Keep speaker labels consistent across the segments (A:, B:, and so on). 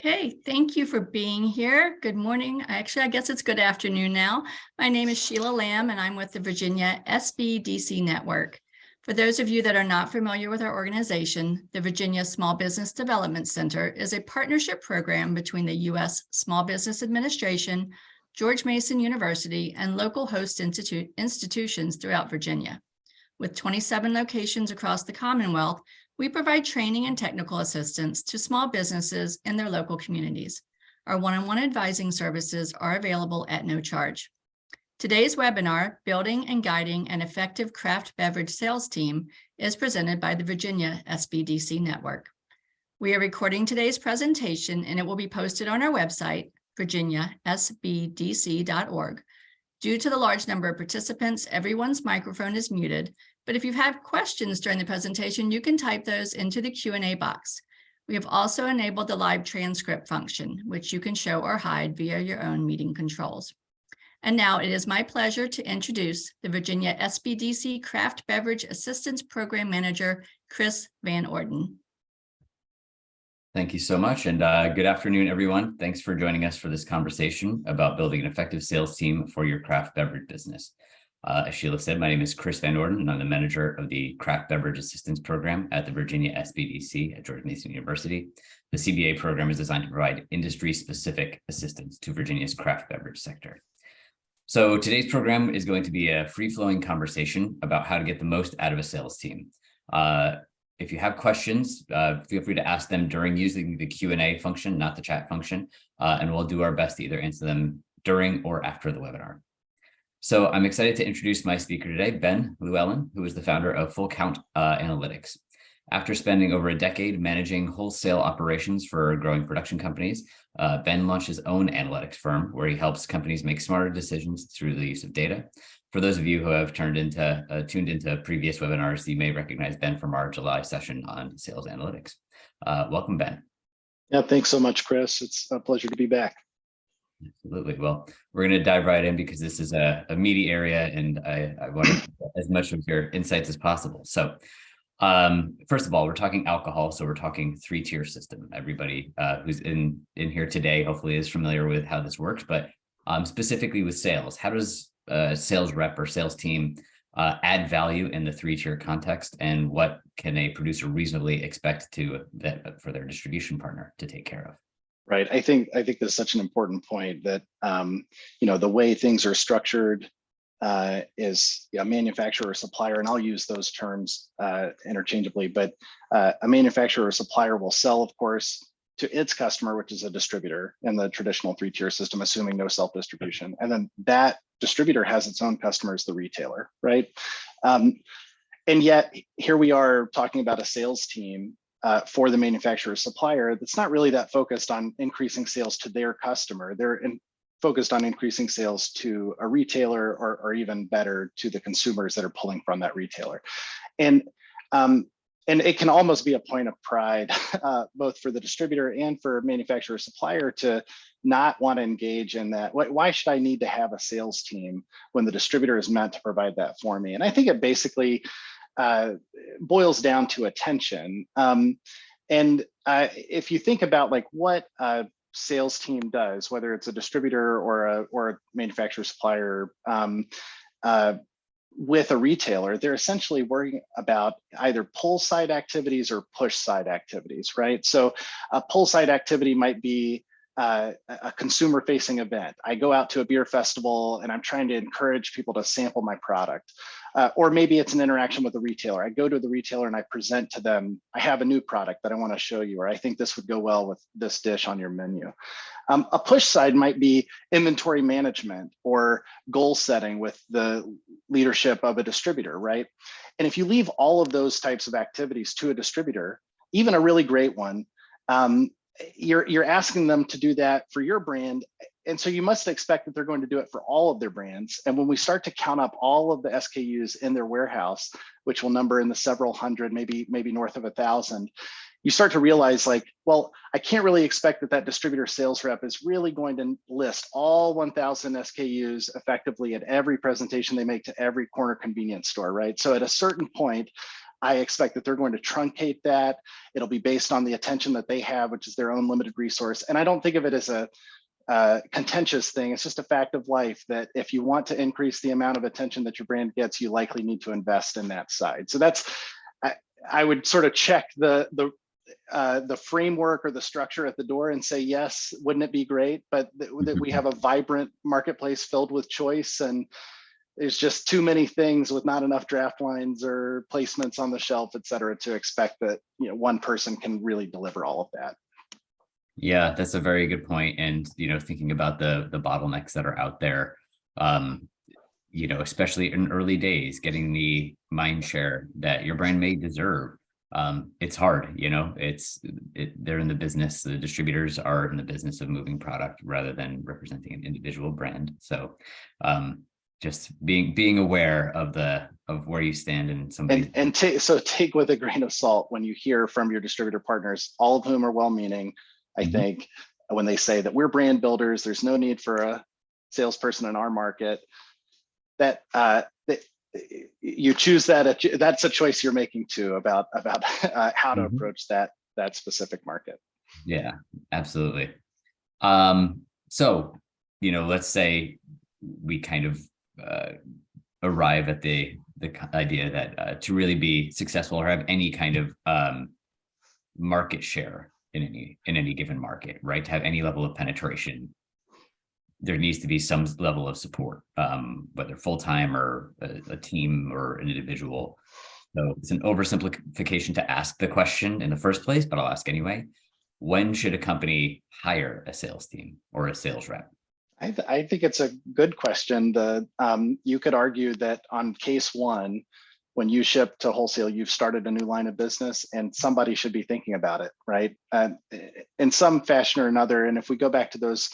A: Okay, thank you for being here. Good morning. Actually, I guess it's good afternoon now. My name is Sheila Lamb, and I'm with the Virginia SBDC Network. For those of you that are not familiar with our organization, the Virginia Small Business Development Center is a partnership program between the U.S. Small Business Administration, George Mason University, and local host institutions throughout Virginia. With 27 locations across the Commonwealth, we provide training and technical assistance to small businesses in their local communities. Our one-on-one advising services are available at no charge. Today's webinar, Building and Guiding an Effective Craft Beverage Sales Team, is presented by the Virginia SBDC Network. We are recording today's presentation and it will be posted on our website, virginiasbdc.org. Due to the large number of participants, everyone's microphone is muted, but if you have questions during the presentation, you can type those into the Q&A box. We have also enabled the live transcript function, which you can show or hide via your own meeting controls. And now it is my pleasure to introduce the Virginia SBDC Craft Beverage Assistance Program Manager, Chris Van Orden.
B: Thank you so much, and good afternoon, everyone. Thanks for joining us for this conversation about building an effective sales team for your craft beverage business. As Sheila said, my name is Chris Van Orden, and I'm the manager of the Craft Beverage Assistance Program at the Virginia SBDC at George Mason University. The CBA program is designed to provide industry-specific assistance to Virginia's craft beverage sector. So today's program is going to be a free-flowing conversation about how to get the most out of a sales team. If you have questions, feel free to ask them during using the Q&A function, not the chat function, and we'll do our best to either answer them during or after the webinar. So I'm excited to introduce my speaker today, Ben Lewellyn, who is the founder of Full Count Analytics. After spending over a decade managing wholesale operations for growing production companies, Ben launched his own analytics firm where he helps companies make smarter decisions through the use of data. For those of you who have tuned into previous webinars, you may recognize Ben from our July session on sales analytics. Welcome, Ben.
C: Yeah, thanks so much, Chris. It's a pleasure to be back.
B: Absolutely. Well, we're going to dive right in because this is a meaty area, and I want to get as much of your insights as possible. So first of all, we're talking alcohol, so we're talking three-tier system. Everybody who's in here today hopefully is familiar with how this works, but specifically with sales, how does a sales rep or sales team add value in the three-tier context, and what can a producer reasonably expect for their distribution partner to take care of?
C: Right. I think that's such an important point that the way things are structured is a manufacturer or supplier, and I'll use those terms interchangeably, but a manufacturer or supplier will sell, of course, to its customer, which is a distributor in the traditional three-tier system, assuming no self-distribution. And then that distributor has its own customers, the retailer, right? And yet here we are talking about a sales team for the manufacturer or supplier that's not really that focused on increasing sales to their customer. They're focused on increasing sales to a retailer, or even better, to the consumers that are pulling from that retailer. And it can almost be a point of pride, both for the distributor and for manufacturer or supplier, to not want to engage in that. Why should I need to have a sales team when the distributor is meant to provide that for me? And I think it basically boils down to attention. If you think about what a sales team does, whether it's a distributor or a manufacturer supplier, with a retailer, they're essentially worrying about either pull side activities or push side activities, right? So a pull side activity might be a consumer facing event. I go out to a beer festival and I'm trying to encourage people to sample my product. Or maybe it's an interaction with a retailer. I go to the retailer and I present to them, I have a new product that I want to show you, or I think this would go well with this dish on your menu. A push side might be inventory management or goal setting with the leadership of a distributor, right? And if you leave all of those types of activities to a distributor, even a really great one, you're asking them to do that for your brand. And so you must expect that they're going to do it for all of their brands. And when we start to count up all of the SKUs in their warehouse, which will number in the several hundred, maybe north of 1,000, you start to realize, well, I can't really expect that distributor sales rep is really going to list all 1,000 SKUs effectively at every presentation they make to every corner convenience store, right? So at a certain point, I expect that they're going to truncate that. It'll be based on the attention that they have, which is their own limited resource. And I don't think of it as a contentious thing. It's just a fact of life that if you want to increase the amount of attention that your brand gets, you likely need to invest in that side. So that's, I would sort of check the framework or the structure at the door and say, yes, wouldn't it be great? But that we have a vibrant marketplace filled with choice, and there's just too many things with not enough draft lines or placements on the shelf, et cetera, to expect that, you know, one person can really deliver all of that.
B: Yeah, that's a very good point. And, you know, thinking about the bottlenecks that are out there, you know, especially in early days, getting the mind share that your brand may deserve. It's hard, you know, they're in the business, the distributors are in the business of moving product rather than representing an individual brand. So just being aware of where you stand in some
C: so take with a grain of salt when you hear from your distributor partners, all of whom are well-meaning, I think, when they say that we're brand builders, there's no need for a salesperson in our market, that you choose that, that's a choice you're making too about how to approach that specific market.
B: Yeah, absolutely. So, you know, let's say we kind of arrive at the idea that to really be successful or have any kind of market share in any given market, right? To have any level of penetration, there needs to be some level of support, whether full-time or a team or an individual. So it's an oversimplification to ask the question in the first place, but I'll ask anyway. When should a company hire a sales team or a sales rep?
C: I think it's a good question. You could argue that on case one, when you ship to wholesale, you've started a new line of business and somebody should be thinking about it, right? In some fashion or another. And if we go back to those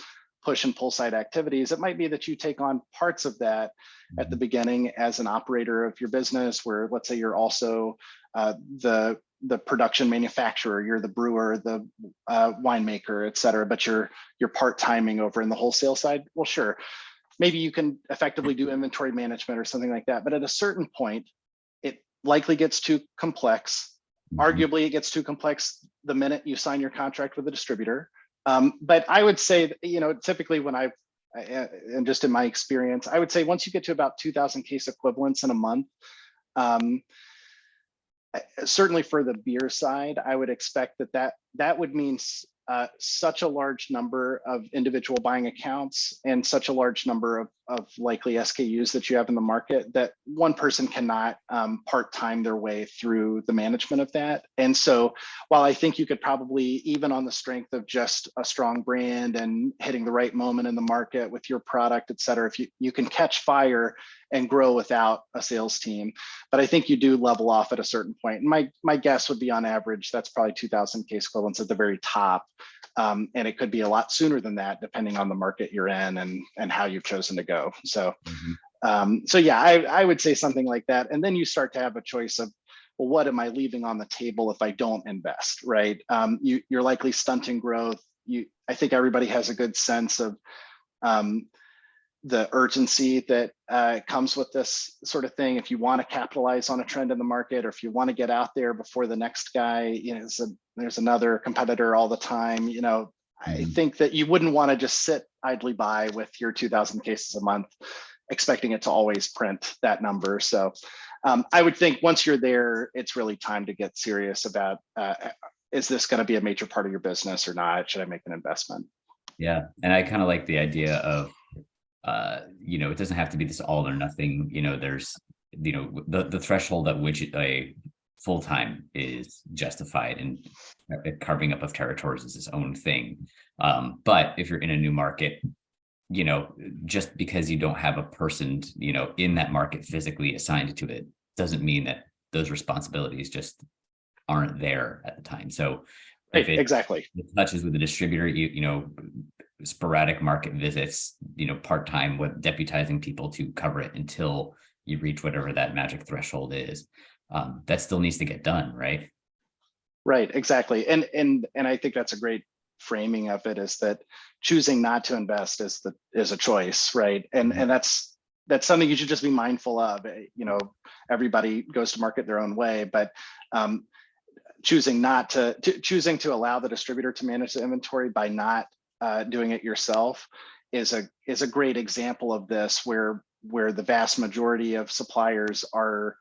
C: push and pull side activities, it might be that you take on parts of that at the beginning as an operator of your business, where let's say you're also the production manufacturer, you're the brewer, the winemaker, et cetera, but you're part-timing over in the wholesale side. Well, sure, maybe you can effectively do inventory management or something like that. But at a certain point, it likely gets too complex. Arguably, it gets too complex the minute you sign your contract with a distributor. But I would say, you know, typically when and just in my experience, I would say once you get to about 2,000 case equivalents in a month, certainly for the beer side, I would expect that would mean such a large number of individual buying accounts and such a large number of likely SKUs that you have in the market that one person cannot part-time their way through the management of that. And so while I think you could probably, even on the strength of just a strong brand and hitting the right moment in the market with your product, et cetera, if you can catch fire and grow without a sales team. But I think you do level off at a certain point. And my guess would be on average, that's probably 2,000 case equivalents at the very top. And it could be a lot sooner than that, depending on the market you're in and how you've chosen to go. So, so yeah, I would say something like that. And then you start to have a choice of, well, what am I leaving on the table if I don't invest, right? You're likely stunting growth. I think everybody has a good sense of the urgency that comes with this sort of thing. If you want to capitalize on a trend in the market, or if you want to get out there before the next guy, you know, there's another competitor all the time, you know, I think that you wouldn't want to just sit idly by with your 2,000 cases a month, expecting it to always print that number. So I would think once you're there, it's really time to get serious about, is this going to be a major part of your business or not? Should I make an investment?
B: Yeah. And I kind of like the idea of, you know, it doesn't have to be this all or nothing. You know, there's, you know, the threshold at which a full-time is justified, and carving up of territories is its own thing. But if you're in a new market, you know, just because you don't have a person, you know, in that market physically assigned to it, doesn't mean that those responsibilities just aren't there at the time. So if it touches with a distributor, you know, sporadic market visits, you know, part-time with deputizing people to cover it until you reach whatever that magic threshold is. That still needs to get done, right?
C: Right, exactly. And I think that's a great framing of it, is that choosing not to invest is a choice, right? And that's that's something you should just be mindful of. Everybody goes to market their own way, but choosing to allow the distributor to manage the inventory by not doing it yourself is a great example of this, where the vast majority of suppliers are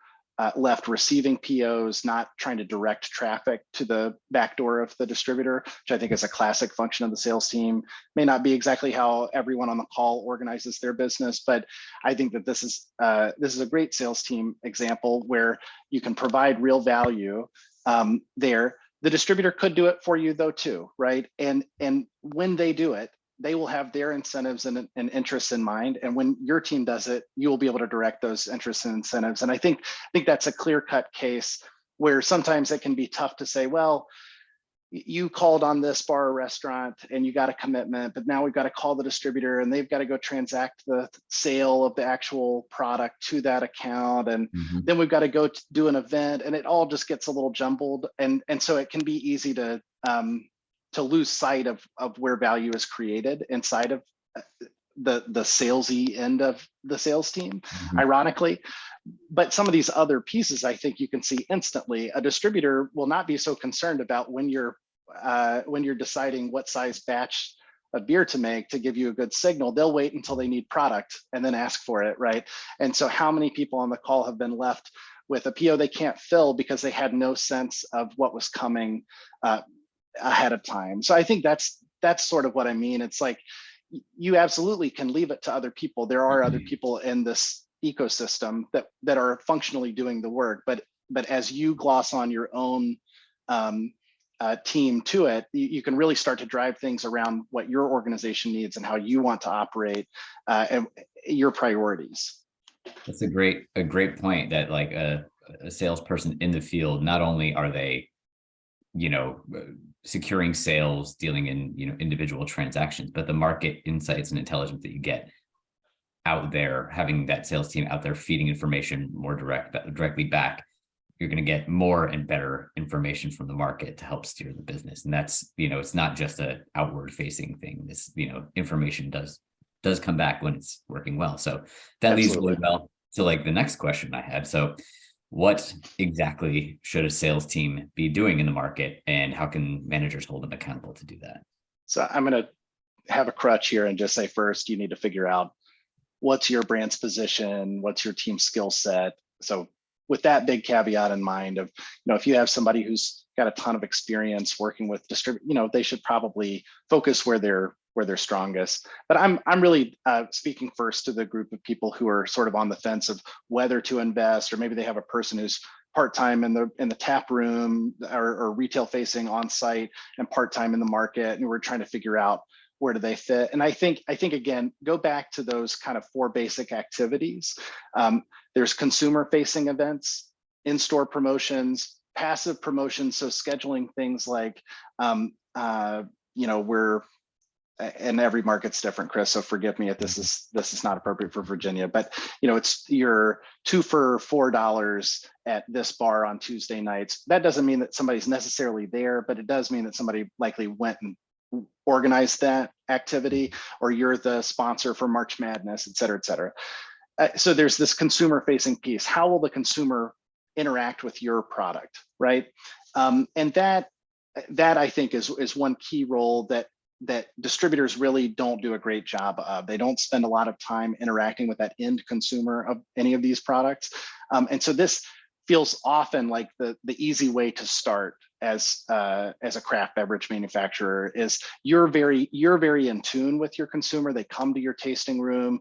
C: left receiving POs, not trying to direct traffic to the back door of the distributor, which I think is a classic function of the sales team. May not be exactly how everyone on the call organizes their business, but I think that this is a great sales team example where you can provide real value there. The distributor could do it for you though too, right? And when they do it, they will have their incentives and interests in mind. And when your team does it, you will be able to direct those interests and incentives. And I think that's a clear-cut case where sometimes it can be tough to say, well, you called on this bar or restaurant and you got a commitment, but now we've got to call the distributor and they've got to go transact the sale of the actual product to that account. And then we've got to go do an event, and it all just gets a little jumbled. And so it can be easy to lose sight of where value is created inside of the salesy end of the sales team, ironically. But some of these other pieces, I think you can see instantly. A distributor will not be so concerned about when you're deciding what size batch of beer to make to give you a good signal. They'll wait until they need product and then ask for it, right? And so how many people on the call have been left with a PO they can't fill because they had no sense of what was coming ahead of time? So I think that's sort of what I mean. It's like, you absolutely can leave it to other people. There are other people in this ecosystem that are functionally doing the work, but as you gloss on your own team to it, you can really start to drive things around what your organization needs and how you want to operate and your priorities.
B: That's a great point, that like a salesperson in the field, not only are they, securing sales, dealing in, individual transactions, but the market insights and intelligence that you get out there, having that sales team out there feeding information more directly back, you're going to get more and better information from the market to help steer the business. And that's, it's not just a outward facing thing. This, information does come back when it's working well. So that leads really well to like the next question I had. So what exactly should a sales team be doing in the market, and how can managers hold them accountable to do that?
C: So I'm going to have a crutch here and just say, first, you need to figure out what's your brand's position, what's your team's skill set. So with that big caveat in mind of, if you have somebody who's got a ton of experience working with they should probably focus where they're strongest. But I'm really speaking first to the group of people who are sort of on the fence of whether to invest, or maybe they have a person who's part-time in the tap room or retail facing on site and part-time in the market, and we're trying to figure out where do they fit. And I think again, go back to those kind of 4 basic activities. There's consumer facing events, in-store promotions, passive promotions. So scheduling things like, and every market's different, Chris, so forgive me if this is not appropriate for Virginia, but it's your 2 for $4 at this bar on Tuesday nights. That doesn't mean that somebody's necessarily there, but it does mean that somebody likely went and organized that activity, or you're the sponsor for March Madness, et cetera, et cetera. So there's this consumer facing piece. How will the consumer interact with your product, right? And that I think is one key role that distributors really don't do a great job of. They don't spend a lot of time interacting with that end consumer of any of these products. And so this feels often like the easy way to start as a craft beverage manufacturer is you're very in tune with your consumer. They come to your tasting room.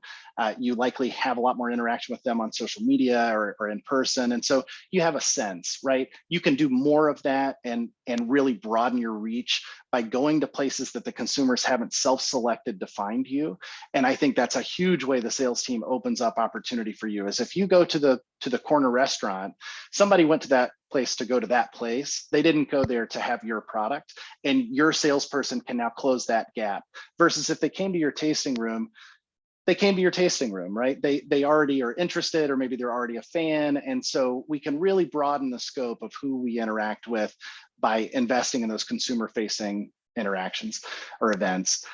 C: You likely have a lot more interaction with them on social media or in person. And so you have a sense, right? You can do more of that and really broaden your reach by going to places that the consumers haven't self-selected to find you. And I think that's a huge way the sales team opens up opportunity for you, is if you go to the corner restaurant, somebody went to that place to go to that place. They didn't go there to have your product, and your salesperson can now close that gap. Versus if they came to your tasting room, right? They already are interested, or maybe they're already a fan. And so we can really broaden the scope of who we interact with by investing in those consumer facing interactions or events.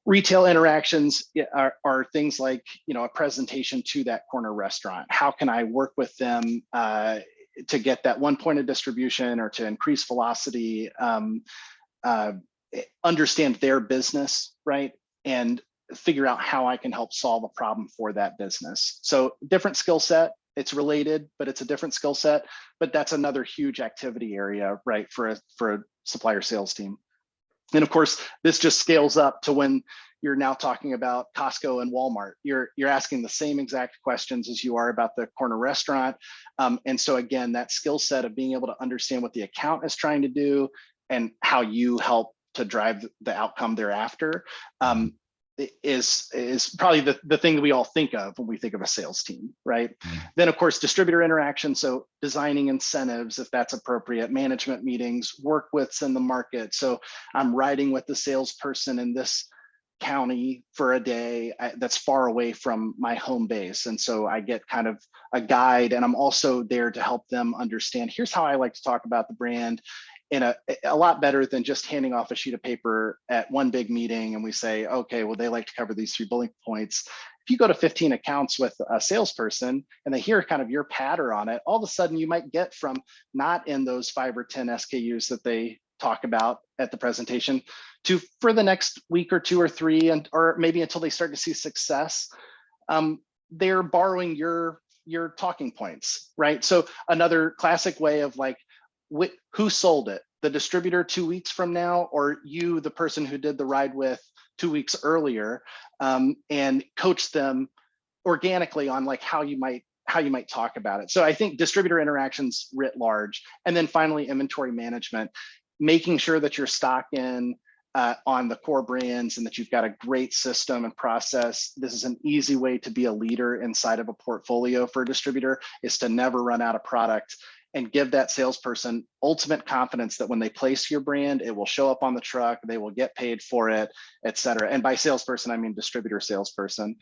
C: Retail interactions are things like, a presentation to that corner restaurant. How can I work with them to get that one point of distribution or to increase velocity, understand their business, right? And figure out how I can help solve a problem for that business. So different skill set, it's related, but it's a different skill set, but that's another huge activity area, right? For a supplier sales team. And of course, this just scales up to when you're now talking about Costco and Walmart. You're asking the same exact questions as you are about the corner restaurant. And so again, that skill set of being able to understand what the account is trying to do and how you help to drive the outcome thereafter is probably the thing that we all think of when we think of a sales team, right? Then of course, distributor interaction. So designing incentives, if that's appropriate, management meetings, work withs in the market. So I'm riding with the salesperson in this county for a day that's far away from my home base. And so I get kind of a guide, and I'm also there to help them understand, here's how I like to talk about the brand in a lot better than just handing off a sheet of paper at one big meeting and we say, okay, well, they like to cover these 3 bullet points. If you go to 15 accounts with a salesperson and they hear kind of your patter on it, all of a sudden you might get from not in those 5 or 10 SKUs that they talk about at the presentation to, for the next week or 2 or 3, or maybe until they start to see success, they're borrowing your talking points, right? So another classic way of like, who sold it, the distributor 2 weeks from now, or you, the person who did the ride with 2 weeks earlier, and coach them organically on like how you might talk about it. So I think distributor interactions writ large, and then finally inventory management, making sure that you're stocked in on the core brands and that you've got a great system and process. This is an easy way to be a leader inside of a portfolio for a distributor, is to never run out of product and give that salesperson ultimate confidence that when they place your brand, it will show up on the truck, they will get paid for it, et cetera. And by salesperson, I mean distributor salesperson.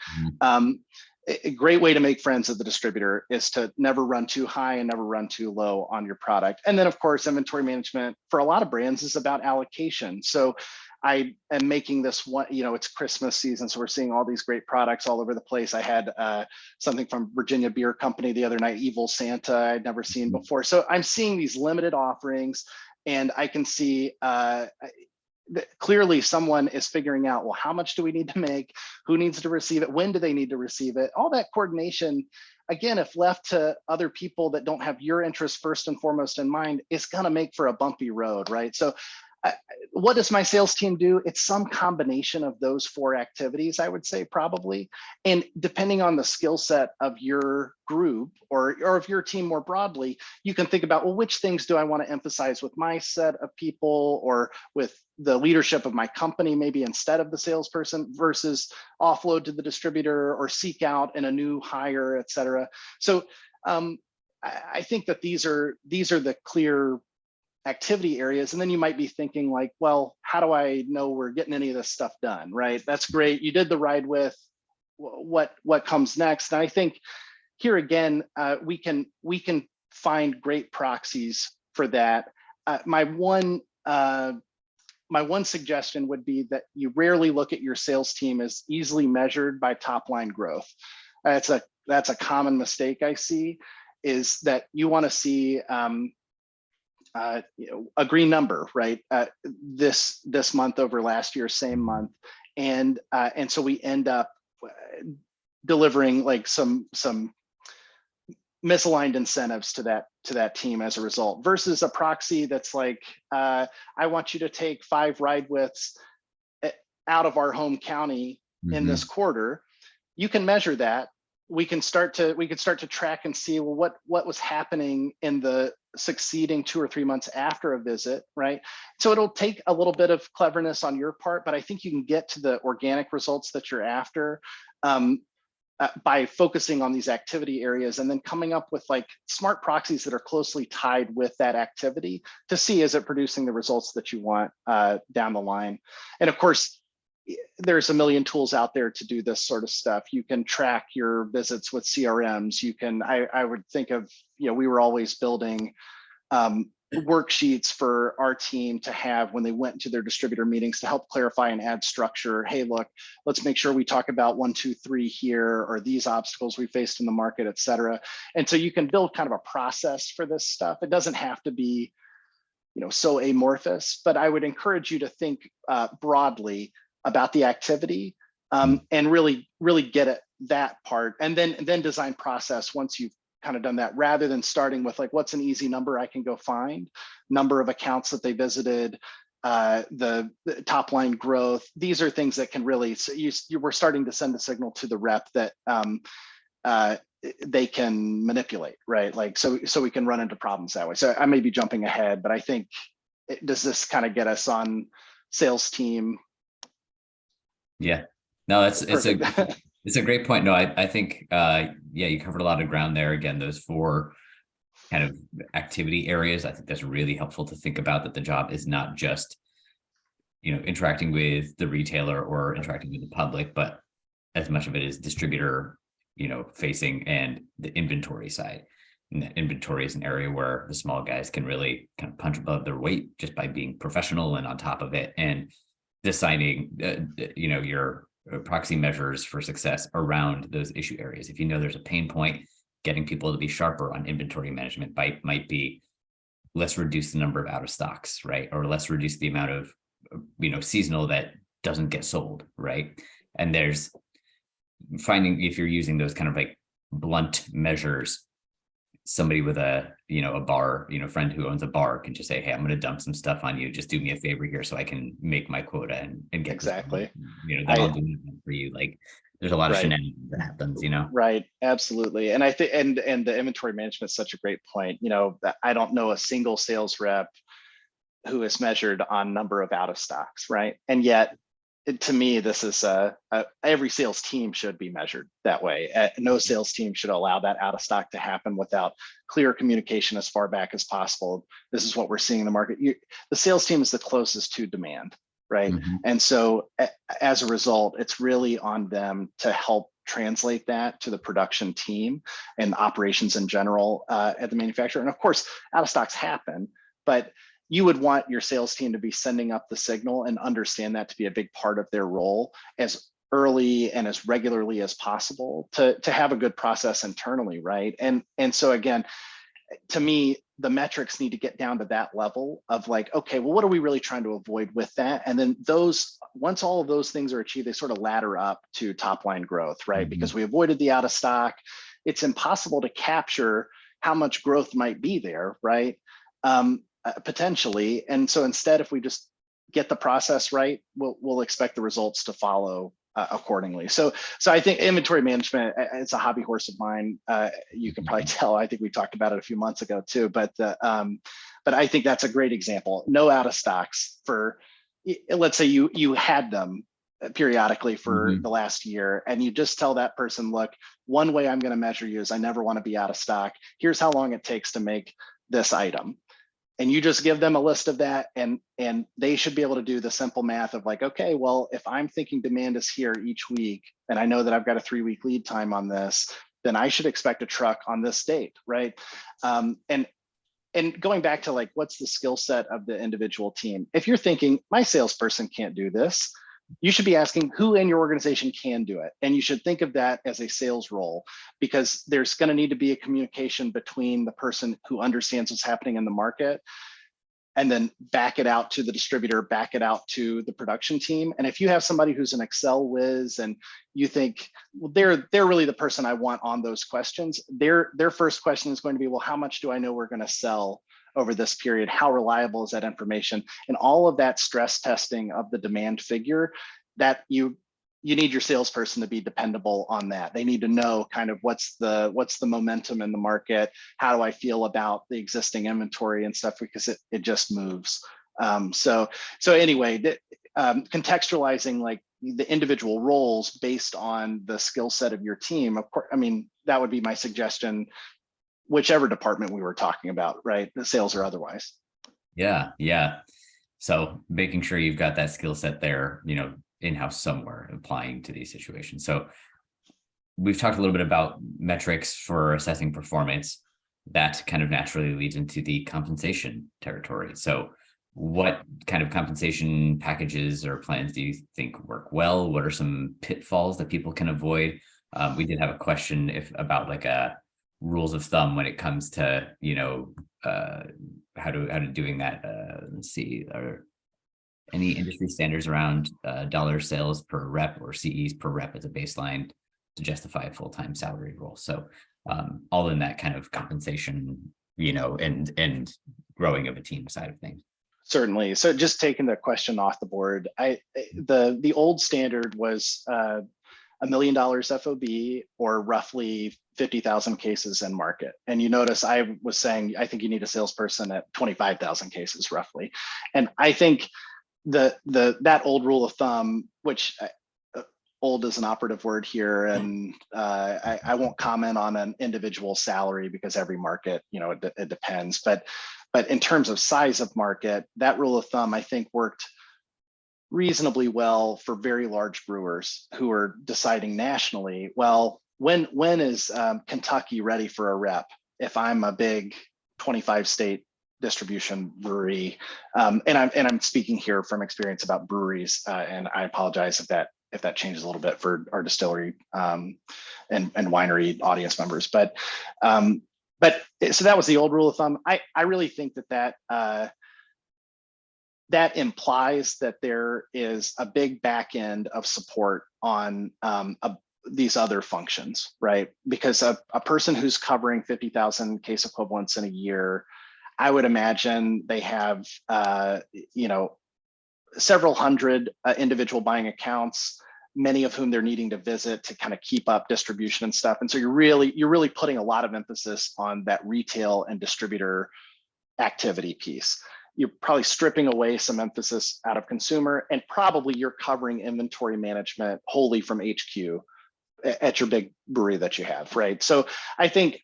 C: A great way to make friends with the distributor is to never run too high and never run too low on your product. And then of course, inventory management for a lot of brands is about allocation. So I am making this one, it's Christmas season, so we're seeing all these great products all over the place. I had something from Virginia Beer Company the other night, Evil Santa, I'd never seen before. So I'm seeing these limited offerings, and I can see clearly someone is figuring out, well, how much do we need to make? Who needs to receive it? When do they need to receive it? All that coordination, again, if left to other people that don't have your interests first and foremost in mind, it's gonna make for a bumpy road, right? So what does my sales team do? It's some combination of those 4 activities, I would say, probably. And depending on the skill set of your group or of your team more broadly, you can think about, well, which things do I want to emphasize with my set of people or with the leadership of my company, maybe instead of the salesperson, versus offload to the distributor or seek out in a new hire, et cetera. So I think that these are the clear activity areas. And then you might be thinking like, well, how do I know we're getting any of this stuff done, right? That's great. You did the ride with, what comes next? And I think here again, we can find great proxies for that. My one suggestion would be that you rarely look at your sales team as easily measured by top line growth. That's a common mistake I see, is that you want to see a green number, right? This month over last year, same month, and so we end up delivering like some misaligned incentives to that team as a result, versus a proxy that's like, I want you to take 5 ride widths out of our home county in this quarter. You can measure that. We can start to track and see, well, what was happening in the succeeding 2 or 3 months after a visit, right? So it'll take a little bit of cleverness on your part, but I think you can get to the organic results that you're after by focusing on these activity areas and then coming up with like smart proxies that are closely tied with that activity to see, is it producing the results that you want down the line. And of course, there's a million tools out there to do this sort of stuff. You can track your visits with CRMs. You can, I would think of, we were always building worksheets for our team to have when they went to their distributor meetings to help clarify and add structure. Hey, look, let's make sure we talk about 1, 2, 3 here, or these obstacles we faced in the market, et cetera. And so you can build kind of a process for this stuff. It doesn't have to be, so amorphous, but I would encourage you to think broadly about the activity and really get at that part, and then design process once you've kind of done that, rather than starting with like, what's an easy number I can go find, number of accounts that they visited, the top line growth. These are things that can really, so you were starting to send a signal to the rep that they can manipulate, right? Like, so we can run into problems that way. So I may be jumping ahead, but I think, does this kind of get us on sales team?
B: Yeah, no, it's a great point. No, I think, you covered a lot of ground there. Again, those 4 kind of activity areas, I think that's really helpful to think about, that the job is not just, interacting with the retailer or interacting with the public, but as much of it is distributor, facing, and the inventory side. And that inventory is an area where the small guys can really kind of punch above their weight just by being professional and on top of it, and deciding, your proxy measures for success around those issue areas. If there's a pain point, getting people to be sharper on inventory management might be, let's reduce the number of out of stocks, right? Or let's reduce the amount of, seasonal that doesn't get sold, right? And there's finding, if you're using those kind of like blunt measures, somebody with a bar, friend who owns a bar can just say, hey, I'm going to dump some stuff on you. Just do me a favor here so I can make my quota and get
C: exactly.
B: Then I'll do it for you. Like, there's a lot of shenanigans that happens,
C: Right, absolutely. And I think, and the inventory management is such a great point. I don't know a single sales rep who is measured on number of out of stocks, right? And yet, to me, this is every sales team should be measured that way. No sales team should allow that out of stock to happen without clear communication as far back as possible. This is what we're seeing in the market. The sales team is the closest to demand, right?
B: Mm-hmm.
C: And so as a result, it's really on them to help translate that to the production team and operations in general at the manufacturer. And of course, out of stocks happen, but you would want your sales team to be sending up the signal and understand that to be a big part of their role as early and as regularly as possible to have a good process internally, right? And so again, to me, the metrics need to get down to that level of like, okay, well, what are we really trying to avoid with that? And then once all of those things are achieved, they sort of ladder up to top line growth, right? Mm-hmm. Because we avoided the out of stock. It's impossible to capture how much growth might be there, right? Potentially. And so instead, if we just get the process right, we'll expect the results to follow accordingly. So I think inventory management, it's a hobby horse of mine. You can probably tell, I think we talked about it a few months ago too, but I think that's a great example. No out of stocks for, let's say you had them periodically for the last year, and you just tell that person, look, one way I'm going to measure you is I never want to be out of stock. Here's how long it takes to make this item. And you just give them a list of that, and they should be able to do the simple math of like, okay, well, if I'm thinking demand is here each week, and I know that I've got a 3-week lead time on this, then I should expect a truck on this date, right? And going back to like, what's the skill set of the individual team? If you're thinking my salesperson can't do this, you should be asking who in your organization can do it. And you should think of that as a sales role, because there's going to need to be a communication between the person who understands what's happening in the market, and then back it out to the distributor, back it out to the production team. And if you have somebody who's an Excel whiz and you think, well, they're really the person I want on those questions, their first question is going to be, well, how much do I know we're going to sell over this period? How reliable is that information? And all of that stress testing of the demand figure, that you need your salesperson to be dependable on that. They need to know kind of what's the momentum in the market. How do I feel about the existing inventory and stuff, because it just moves. So anyway, contextualizing like the individual roles based on the skill set of your team. Of course, I mean, that would be my suggestion, whichever department we were talking about, right? The sales or otherwise.
B: Yeah. So making sure you've got that skill set there, in-house somewhere, applying to these situations. So we've talked a little bit about metrics for assessing performance. that kind of naturally leads into the compensation territory. So what kind of compensation packages or plans do you think work well? What are some pitfalls that people can avoid? We did have a question about like a rules of thumb when it comes to, how to doing that. Let's see, are any industry standards around dollar sales per rep or CEs per rep as a baseline to justify a full-time salary role? So all in that kind of compensation, and growing of a team side of things.
C: Certainly. So just taking the question off the board, the old standard was $1 million FOB or roughly 50,000 cases in market. And you notice I was saying, I think you need a salesperson at 25,000 cases roughly. And I think that old rule of thumb, which old is an operative word here, and I won't comment on an individual salary because every market, it depends. But in terms of size of market, that rule of thumb, I think, worked reasonably well for very large brewers who are deciding nationally, well, when is Kentucky ready for a rep? If I'm a big 25 state distribution brewery, and I'm speaking here from experience about breweries, and I apologize if that changes a little bit for our distillery and winery audience members, but so that was the old rule of thumb. I really think that implies that there is a big back end of support on these other functions, right? Because a person who's covering 50,000 case equivalents in a year, I would imagine they have, several hundred individual buying accounts, many of whom they're needing to visit to kind of keep up distribution and stuff. And so you're really putting a lot of emphasis on that retail and distributor activity piece. You're probably stripping away some emphasis out of consumer, and probably you're covering inventory management wholly from HQ at your big brewery that you have, right? So I think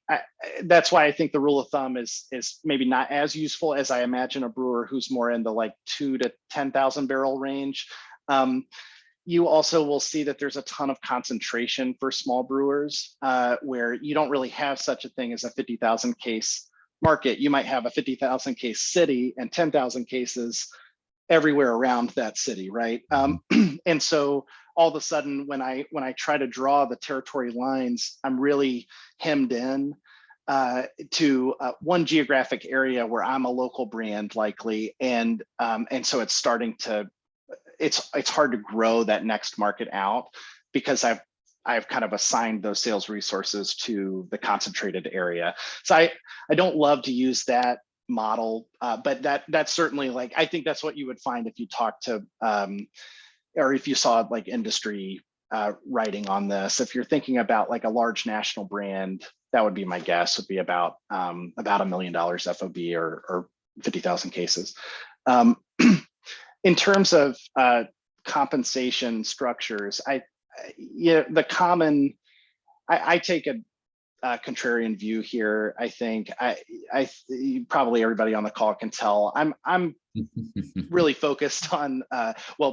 C: that's why I think the rule of thumb is maybe not as useful as I imagine a brewer who's more in the like 2,000 to 10,000 barrel range. You also will see that there's a ton of concentration for small brewers where you don't really have such a thing as a 50,000 case market. You might have a 50,000 case city and 10,000 cases everywhere around that city, right? And so all of a sudden, when I try to draw the territory lines, I'm really hemmed in to one geographic area where I'm a local brand likely, and so it's starting to, it's hard to grow that next market out because I've kind of assigned those sales resources to the concentrated area. So I don't love to use that model, but that's certainly, like, I think that's what you would find if you talk to, or if you saw like industry writing on this. If you're thinking about like a large national brand, that would be my guess, would be about $1 million FOB or 50,000 cases. In terms of compensation structures, I take a contrarian view here. I think probably everybody on the call can tell I'm really focused on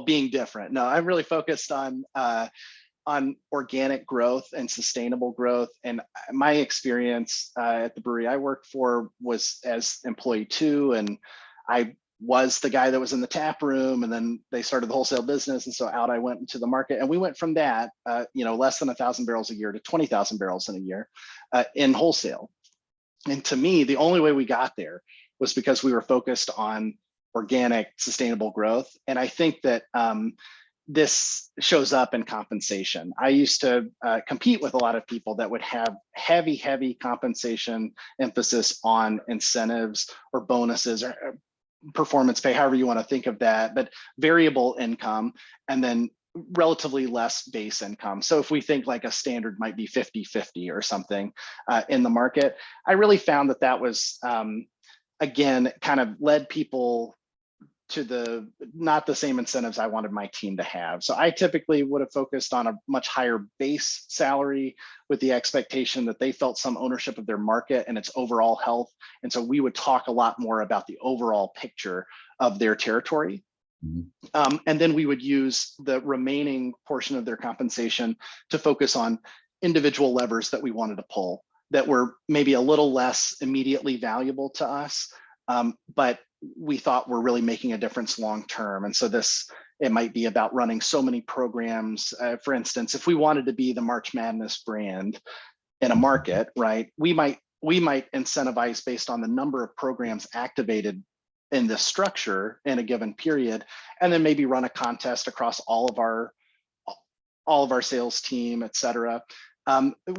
C: being different. No, I'm really focused on organic growth and sustainable growth. And my experience at the brewery I worked for was as employee 2, and I was the guy that was in the tap room, and then they started the wholesale business, and so out I went into the market, and we went from that less than 1,000 barrels a year to 20,000 barrels in a year in wholesale. And to me, the only way we got there was because we were focused on organic sustainable growth. And I think that this shows up in compensation. I used to compete with a lot of people that would have heavy compensation emphasis on incentives or bonuses or performance pay, however you want to think of that, but variable income, and then relatively less base income. So if we think like a standard might be 50-50 or something in the market, I really found that was, again, kind of led people to not the same incentives I wanted my team to have. So I typically would have focused on a much higher base salary with the expectation that they felt some ownership of their market and its overall health. And so we would talk a lot more about the overall picture of their territory. Mm-hmm. And then we would use the remaining portion of their compensation to focus on individual levers that we wanted to pull. that were maybe a little less immediately valuable to us, but we thought were really making a difference long term. And so it might be about running so many programs. For instance, if we wanted to be the March Madness brand in a market, right, we might incentivize based on the number of programs activated in this structure in a given period, and then maybe run a contest across all of our sales team, et cetera.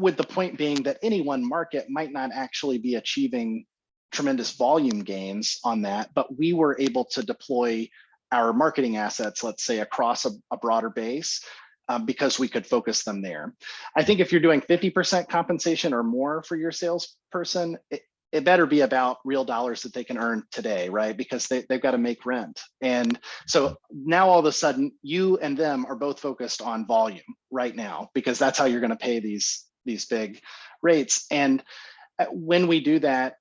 C: With the point being that any one market might not actually be achieving tremendous volume gains on that, but we were able to deploy our marketing assets, let's say, across a broader base, because we could focus them there. I think if you're doing 50% compensation or more for your salesperson, it better be about real dollars that they can earn today, right? Because they've got to make rent. And so now all of a sudden, you and them are both focused on volume right now, because that's how you're going to pay these big rates. And when we do that,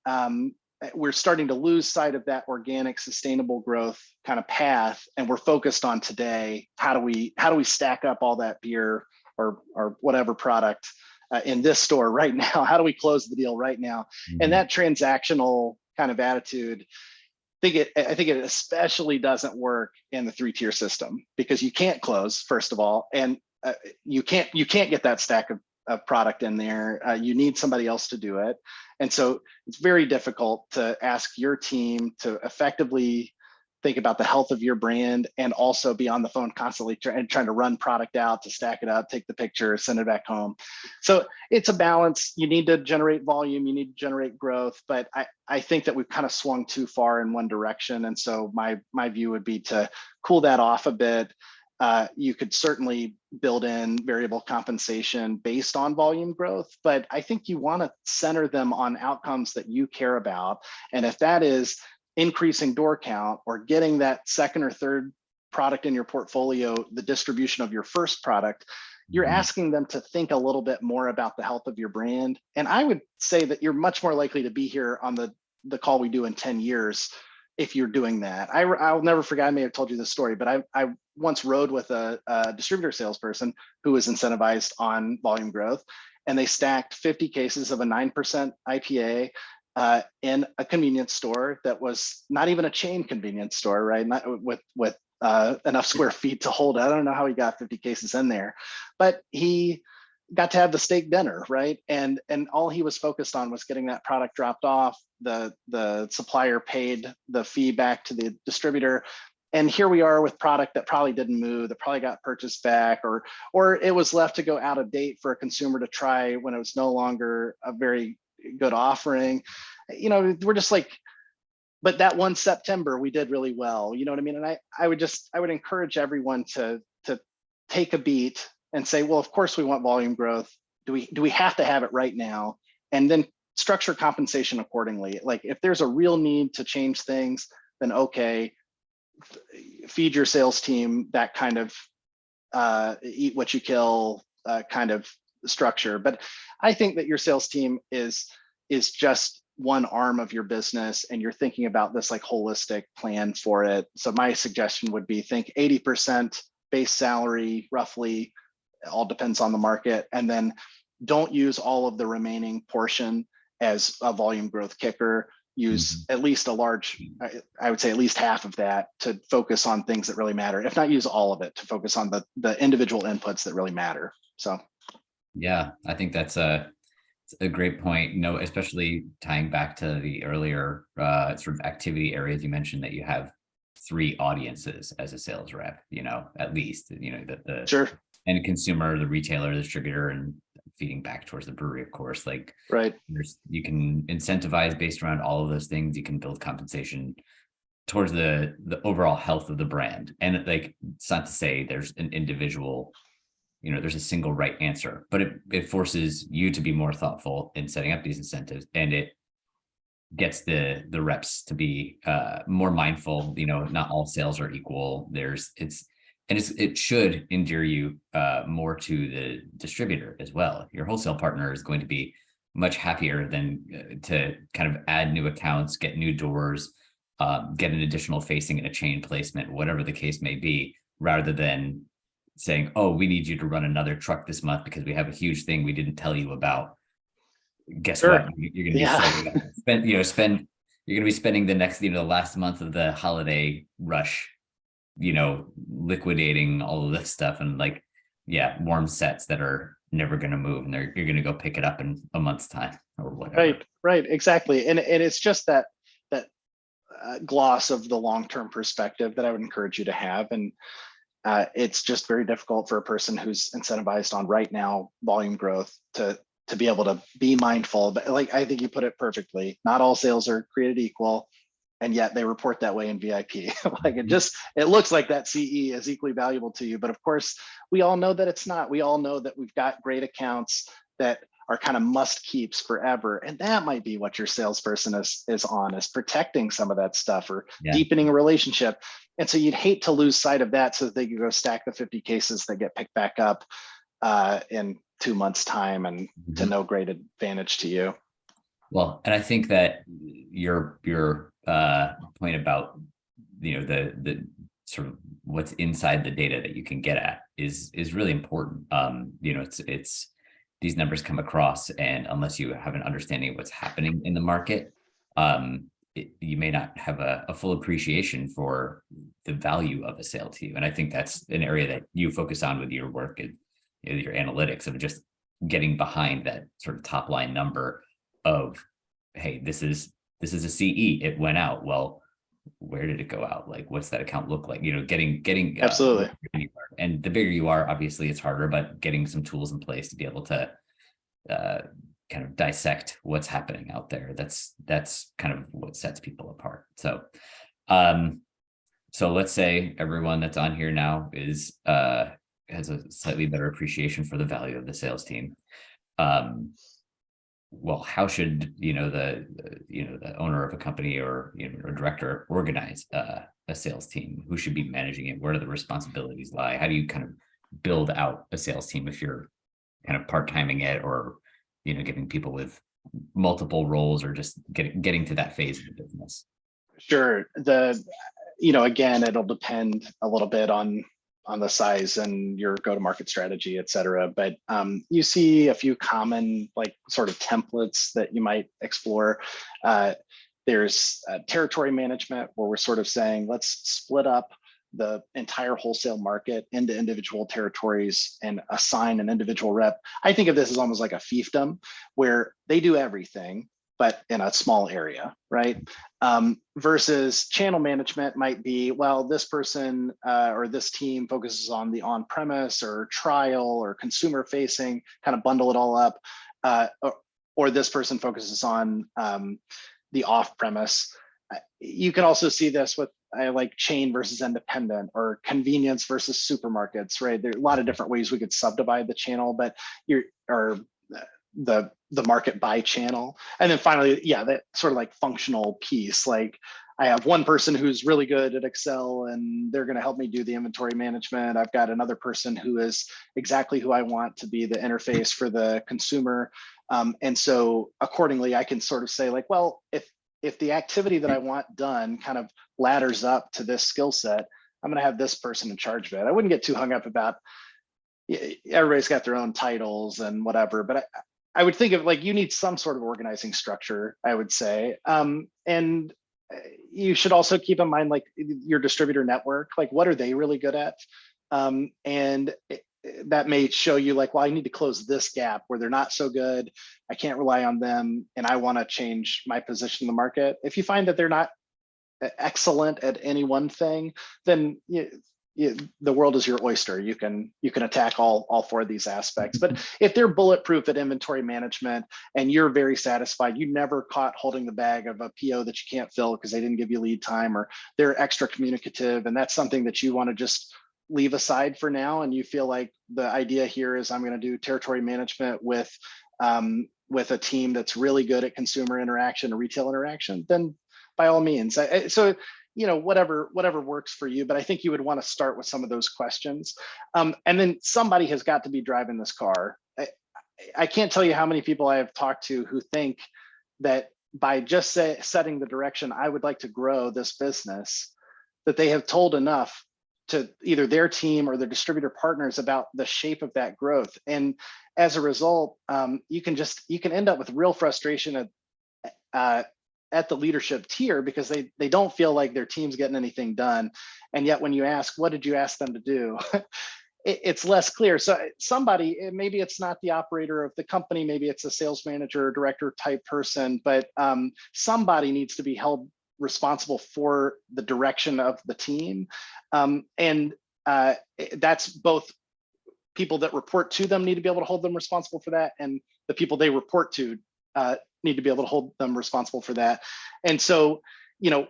C: we're starting to lose sight of that organic, sustainable growth kind of path, and we're focused on today. How do we stack up all that beer or whatever product in this store right now? How do we close the deal right now? Mm-hmm. And that transactional kind of attitude, I think it especially doesn't work in the 3-tier system, because you can't close, first of all, and you can't get that stack of product in there. You need somebody else to do it. And so it's very difficult to ask your team to effectively think about the health of your brand and also be on the phone constantly trying to run product out, to stack it up, take the picture, send it back home. So it's a balance. You need to generate volume, you need to generate growth, but I think that we've kind of swung too far in one direction. And so my view would be to cool that off a bit. You could certainly build in variable compensation based on volume growth, but I think you want to center them on outcomes that you care about. And if that is increasing door count or getting that second or third product in your portfolio, the distribution of your first product, you're asking them to think a little bit more about the health of your brand. And I would say that you're much more likely to be here on the call we do in 10 years if you're doing that. I'll never forget, I may have told you this story, but I once rode with a distributor salesperson who was incentivized on volume growth, and they stacked 50 cases of a 9% IPA in a convenience store that was not even a chain convenience store, right? Not with enough square feet to hold it. I don't know how he got 50 cases in there, but he got to have the steak dinner, right? And all he was focused on was getting that product dropped off. The supplier paid the fee back to the distributor. And here we are with product that probably didn't move, that probably got purchased back, or it was left to go out of date for a consumer to try when it was no longer a very good offering. You know, we're just like, but that one September we did really well. You know what I mean? And I would encourage everyone to take a beat and say, well, of course we want volume growth. Do we have to have it right now? And then structure compensation accordingly. Like if there's a real need to change things, then okay, feed your sales team that kind of eat what you kill kind of structure. But I think that your sales team is just one arm of your business, and you're thinking about this like holistic plan for it. So my suggestion would be think 80% base salary, roughly, it all depends on the market, and then don't use all of the remaining portion as a volume growth kicker. Use at least I would say at least half of that to focus on things that really matter. If not use all of it to focus on the individual inputs that really matter. So.
B: Yeah, I think that's a great point, you know, especially tying back to the earlier sort of activity areas. You mentioned that you have 3 audiences as a sales rep, you know, at least, you know, the
C: sure.
B: end consumer, the retailer, the distributor, and feeding back towards the brewery, of course. Like,
C: right.
B: You can incentivize based around all of those things. You can build compensation towards the overall health of the brand. And like, it's not to say there's an individual, you know, there's a single right answer, but it forces you to be more thoughtful in setting up these incentives, and it gets the reps to be more mindful. You know, not all sales are equal. It should endear you more to the distributor as well. Your wholesale partner is going to be much happier than to kind of add new accounts, get new doors, get an additional facing and a chain placement, whatever the case may be, rather than saying, oh, we need you to run another truck this month because we have a huge thing we didn't tell you about. guess
C: Sure.
B: what? You're going to be
C: Yeah.
B: you're going to be spending the next, the last month of the holiday rush, liquidating all of this stuff and warm sets that are never going to move, and you're going to go pick it up in a month's time or whatever.
C: Right, exactly. And it's just that gloss of the long-term perspective that I would encourage you to have. And it's just very difficult for a person who's incentivized on right now volume growth to be able to be mindful. But like, I think you put it perfectly. Not all sales are created equal, and yet they report that way in VIP. Like it looks like that CE is equally valuable to you. But of course, we all know that it's not. We all know that we've got great accounts that are kind of must keeps forever. And that might be what your salesperson is on, is protecting some of that stuff or deepening a relationship. And so you'd hate to lose sight of that so that they can go stack the 50 cases that get picked back up in 2 months' time, and to no great advantage to you.
B: Well, and I think that your point about the sort of what's inside the data that you can get at is really important. It's these numbers come across, and unless you have an understanding of what's happening in the market, you may not have a full appreciation for the value of a sales team. And I think that's an area that you focus on with your work and your analytics of just getting behind that sort of top line number of, hey, this is a CE, it went out. Well, where did it go out? Like, what's that account look like? Getting
C: Absolutely.
B: And the bigger you are, obviously it's harder, but getting some tools in place to be able to kind of dissect what's happening out there. That's kind of what sets people apart. So let's say everyone that's on here now has a slightly better appreciation for the value of the sales team. Well, how should the owner of a company or a director organize a sales team? Who should be managing it? Where do the responsibilities lie? How do you kind of build out a sales team if you're kind of part-timing it, or giving people with multiple roles, or just getting to that phase of the business?
C: Sure. Again, it'll depend a little bit on the size and your go-to-market strategy, et cetera. But you see a few common sort of templates that you might explore. There's territory management, where we're sort of saying, let's split up the entire wholesale market into individual territories and assign an individual rep. I think of this as almost like a fiefdom, where they do everything, but in a small area, right? Versus channel management might be, well, this person or this team focuses on the on-premise or trial or consumer facing, kind of bundle it all up, or this person focuses on the off-premise. You can also see this with like chain versus independent, or convenience versus supermarkets, right? There are a lot of different ways we could subdivide the channel, but the market by channel. And then finally, that sort of like functional piece. Like, I have one person who's really good at Excel and they're going to help me do the inventory management. I've got another person who is exactly who I want to be the interface for the consumer. And so accordingly, I can sort of say like, well, if the activity that I want done kind of ladders up to this skill set, I'm going to have this person in charge of it. I wouldn't get too hung up about, everybody's got their own titles and whatever, but I would think of like, you need some sort of organizing structure, I would say. And you should also keep in mind like your distributor network, like what are they really good at? And that may show you like, well, I need to close this gap where they're not so good. I can't rely on them, and I want to change my position in the market. If you find that they're not excellent at any one thing, then the world is your oyster. You can attack all four of these aspects. But if they're bulletproof at inventory management and you're very satisfied, you never caught holding the bag of a PO that you can't fill because they didn't give you lead time, or they're extra communicative, and that's something that you want to just leave aside for now, and you feel like the idea here is I'm going to do territory management with a team that's really good at consumer interaction or retail interaction, then by all means. So whatever works for you, but I think you would want to start with some of those questions, and then somebody has got to be driving this car. I can't tell you how many people I have talked to who think that by just setting the direction I would like to grow this business, that they have told enough to either their team or their distributor partners about the shape of that growth. And as a result, you can end up with real frustration at the leadership tier because they don't feel like their team's getting anything done. And yet when you ask, what did you ask them to do? It's less clear. So somebody, maybe it's not the operator of the company, maybe it's a sales manager or director type person, but somebody needs to be held responsible for the direction of the team. And that's both people that report to them need to be able to hold them responsible for that, and the people they report to need to be able to hold them responsible for that. And so,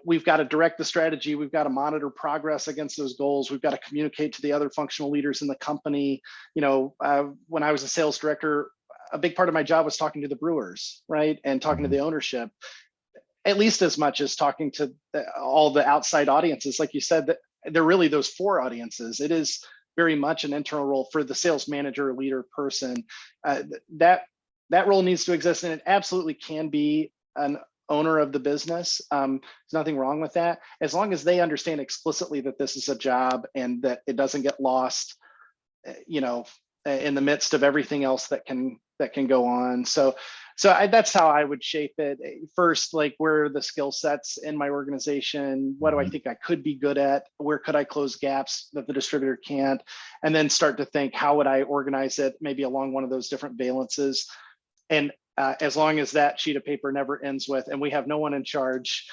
C: we've got to direct the strategy. We've got to monitor progress against those goals. We've got to communicate to the other functional leaders in the company. When I was a sales director, a big part of my job was talking to the brewers, right? And talking to the ownership, at least as much as talking to all the outside audiences. Like you said, that they're really those 4 audiences. It is very much an internal role for the sales manager, leader, person. That role needs to exist, and it absolutely can be an owner of the business. There's nothing wrong with that, as long as they understand explicitly that this is a job and that it doesn't get lost, in the midst of everything else that can go on. So that's how I would shape it. First, like, where are the skill sets in my organization? What do I think I could be good at? Where could I close gaps that the distributor can't? And then start to think, how would I organize it, maybe along one of those different valences? And as long as that sheet of paper never ends with, and we have no one in charge,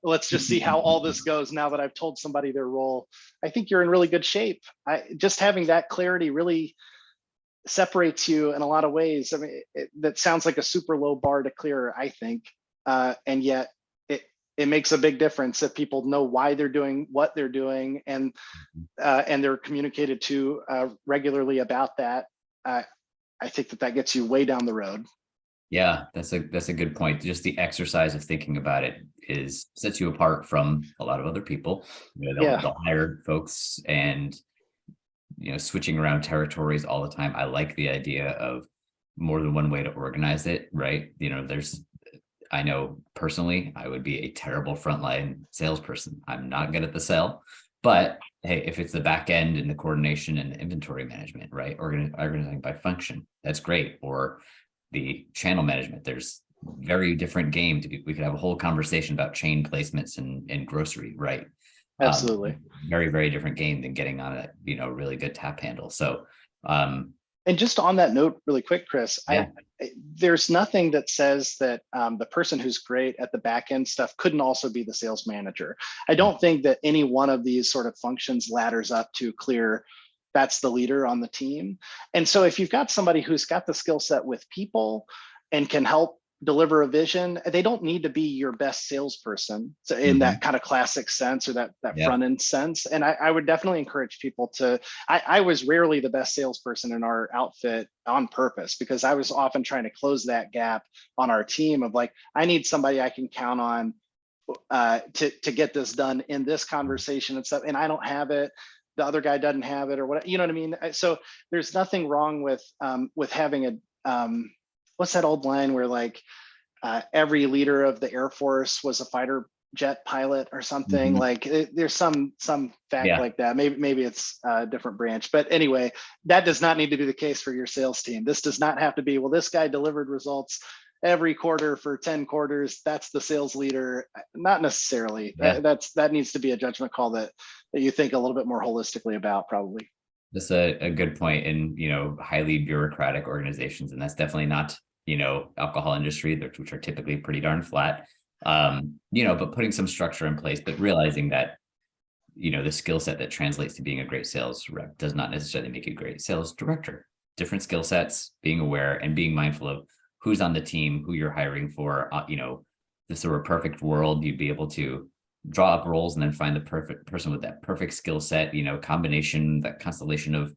C: let's just see how all this goes now that I've told somebody their role, I think you're in really good shape. Just having that clarity really separates you in a lot of ways. I mean, that sounds like a super low bar to clear, I think. And yet it makes a big difference if people know why they're doing what they're doing, and they're communicated to regularly about that. I think that gets you way down the road.
B: Yeah, that's a good point. Just the exercise of thinking about it sets you apart from a lot of other people. They'll hire folks and switching around territories all the time. I like the idea of more than one way to organize it, right? I know personally, I would be a terrible frontline salesperson. I'm not good at the sell, but hey, if it's the back end and the coordination and the inventory management, right? Organizing by function, that's great. Or the channel management, there's very different game we could have a whole conversation about chain placements and grocery, right?
C: Absolutely.
B: Very, very different game than getting on a really good tap handle. So
C: and just on that note, really quick, Chris,
B: yeah.
C: There's nothing that says that the person who's great at the back end stuff couldn't also be the sales manager. I don't think that any one of these sort of functions ladders up to clear, that's the leader on the team. And so if you've got somebody who's got the skill set with people and can help deliver a vision, they don't need to be your best salesperson in that kind of classic sense, or that front end sense. And I would definitely encourage people to, I was rarely the best salesperson in our outfit on purpose, because I was often trying to close that gap on our team of like, I need somebody I can count on to get this done in this conversation and stuff. And I don't have it. The other guy doesn't have it, or what, you know what I mean? So there's nothing wrong with having what's that old line where like every leader of the Air Force was a fighter jet pilot or something? Like there's some fact like that. Maybe it's a different branch, but anyway, that does not need to be the case for your sales team. This does not have to be, well, this guy delivered results every quarter for 10 quarters. That's the sales leader. Not necessarily. That needs to be a judgment call that you think a little bit more holistically about, probably.
B: That's a good point in, highly bureaucratic organizations. And that's definitely not, alcohol industry, which are typically pretty darn flat, but putting some structure in place, but realizing that, the skill set that translates to being a great sales rep does not necessarily make you a great sales director. Different skill sets, being aware and being mindful of who's on the team, who you're hiring for. This sort of perfect world, you'd be able to draw up roles and then find the perfect person with that perfect skill set, combination, that constellation of,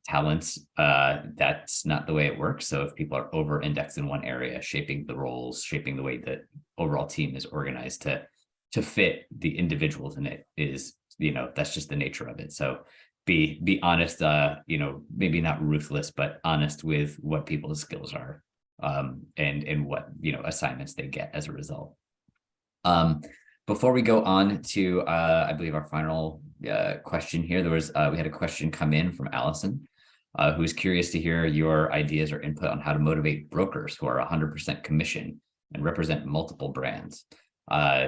B: talents. That's not the way it works. So if people are over indexed in one area, shaping the roles, shaping the way that overall team is organized to fit the individuals in it is, that's just the nature of it. So be honest, maybe not ruthless, but honest with what people's skills are, and what, assignments they get as a result. Before we go on to, I believe our final question here. We had a question come in from Allison, who is curious to hear your ideas or input on how to motivate brokers who are 100% commission and represent multiple brands.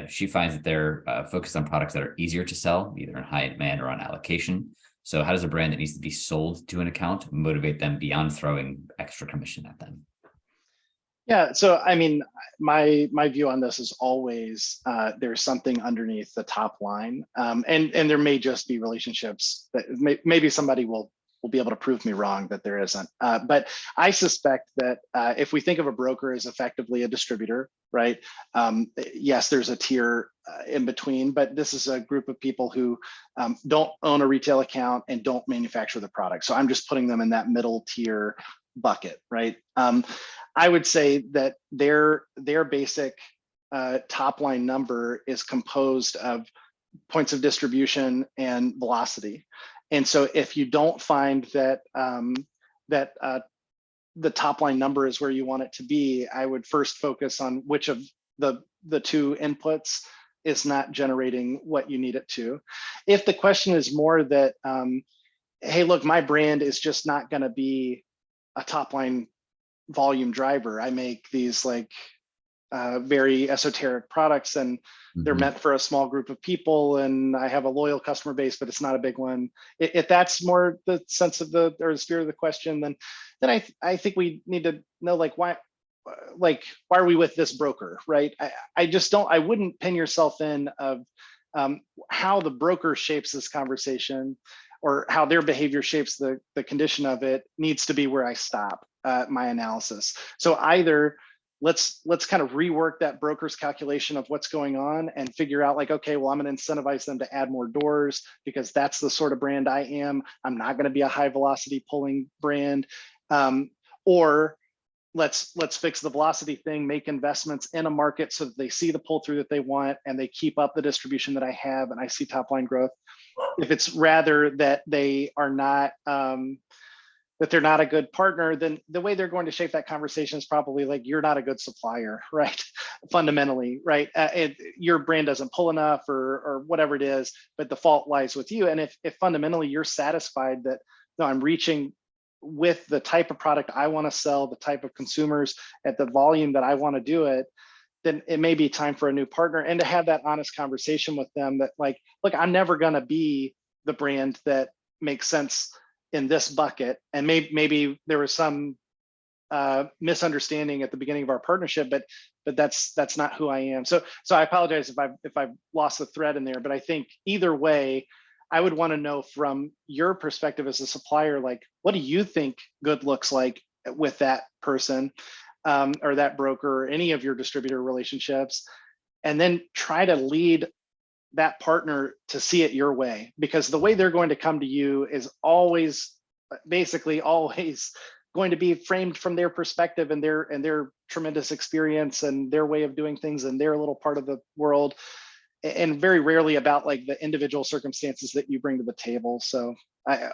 B: She finds that they're focused on products that are easier to sell, either in high demand or on allocation. So how does a brand that needs to be sold to an account motivate them beyond throwing extra commission at them?
C: Yeah, so I mean, my view on this is always there's something underneath the top line, and there may just be relationships that maybe somebody will be able to prove me wrong that there isn't. But I suspect that if we think of a broker as effectively a distributor, right? Yes, there's a tier in between, but this is a group of people who don't own a retail account and don't manufacture the product. So I'm just putting them in that middle tier bucket, right? I would say that their basic top line number is composed of points of distribution and velocity. And so if you don't find that the top line number is where you want it to be, I would first focus on which of the two inputs is not generating what you need it to. If the question is more that, hey, look, my brand is just not going to be a top line volume driver. I make these like very esoteric products and they're meant for a small group of people, and I have a loyal customer base, but it's not a big one. If that's more the sense of the spirit of the question, then I think we need to know why are we with this broker, right? I wouldn't pin yourself in of how the broker shapes this conversation or how their behavior shapes the condition of it needs to be where I stop my analysis. So either let's kind of rework that broker's calculation of what's going on and figure out okay, well, I'm going to incentivize them to add more doors because that's the sort of brand I am. I'm not going to be a high velocity pulling brand. Or let's fix the velocity thing, make investments in a market so that they see the pull through that they want and they keep up the distribution that I have and I see top line growth. If it's rather that they are not, that they're not a good partner, then the way they're going to shape that conversation is probably you're not a good supplier, right? Fundamentally, right? Your brand doesn't pull enough or whatever it is, but the fault lies with you. And if fundamentally you're satisfied that, no, I'm reaching with the type of product I want to sell, the type of consumers at the volume that I want to do it, then it may be time for a new partner and to have that honest conversation with them that look, I'm never going to be the brand that makes sense in this bucket. And maybe there was some misunderstanding at the beginning of our partnership, but that's not who I am. So I apologize if I've lost the thread in there, but I think either way, I would want to know from your perspective as a supplier, what do you think good looks like with that person or that broker or any of your distributor relationships, and then try to lead that partner to see it your way, because the way they're going to come to you is basically always going to be framed from their perspective and their tremendous experience and their way of doing things in their little part of the world, and very rarely about the individual circumstances that you bring to the table. So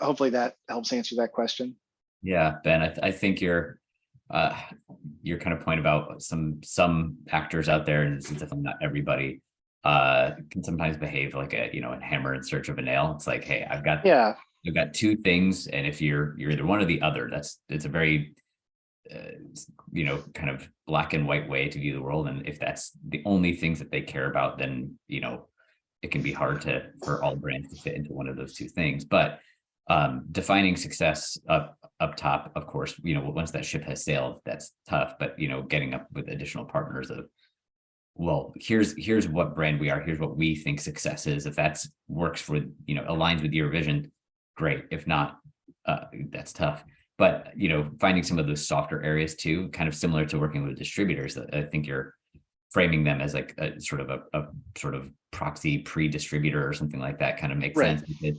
C: hopefully that helps answer that question.
B: Yeah, Ben, I think your kind of point about some actors out there, and it's definitely not everybody, can sometimes behave like a hammer in search of a nail. It's like, hey, I've got two things, and if you're either one or the other, it's a very kind of black and white way to view the world. And if that's the only things that they care about, then it can be hard for all brands to fit into one of those two things. But defining success up top, of course, once that ship has sailed, that's tough. But getting up with additional partners of, well, here's what brand we are, here's what we think success is. If that's works for aligns with your vision, great. If not, that's tough. But finding some of those softer areas too, kind of similar to working with distributors. I think you're framing them as a sort of proxy pre-distributor or something like that. Kind of makes sense. Because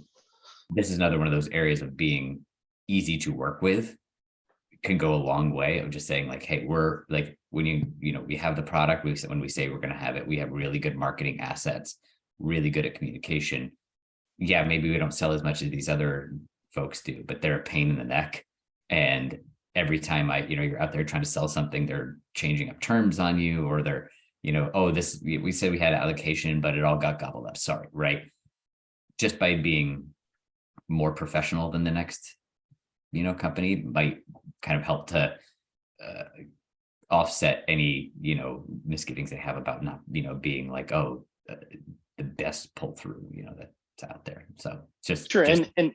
B: this is another one of those areas of being easy to work with. Can go a long way of just saying hey, we're when we have the product, when we say we're going to have it, we have really good marketing assets, really good at communication. Yeah, maybe we don't sell as much as these other folks do, but they're a pain in the neck. And every time you're out there trying to sell something, they're changing up terms on you, or they're, we said we had allocation, but it all got gobbled up. Sorry. Right. just by being more professional than the next, company might kind of help to offset any, misgivings they have about not, being like, the best pull through, that's out there. So just
C: Sure.
B: just
C: And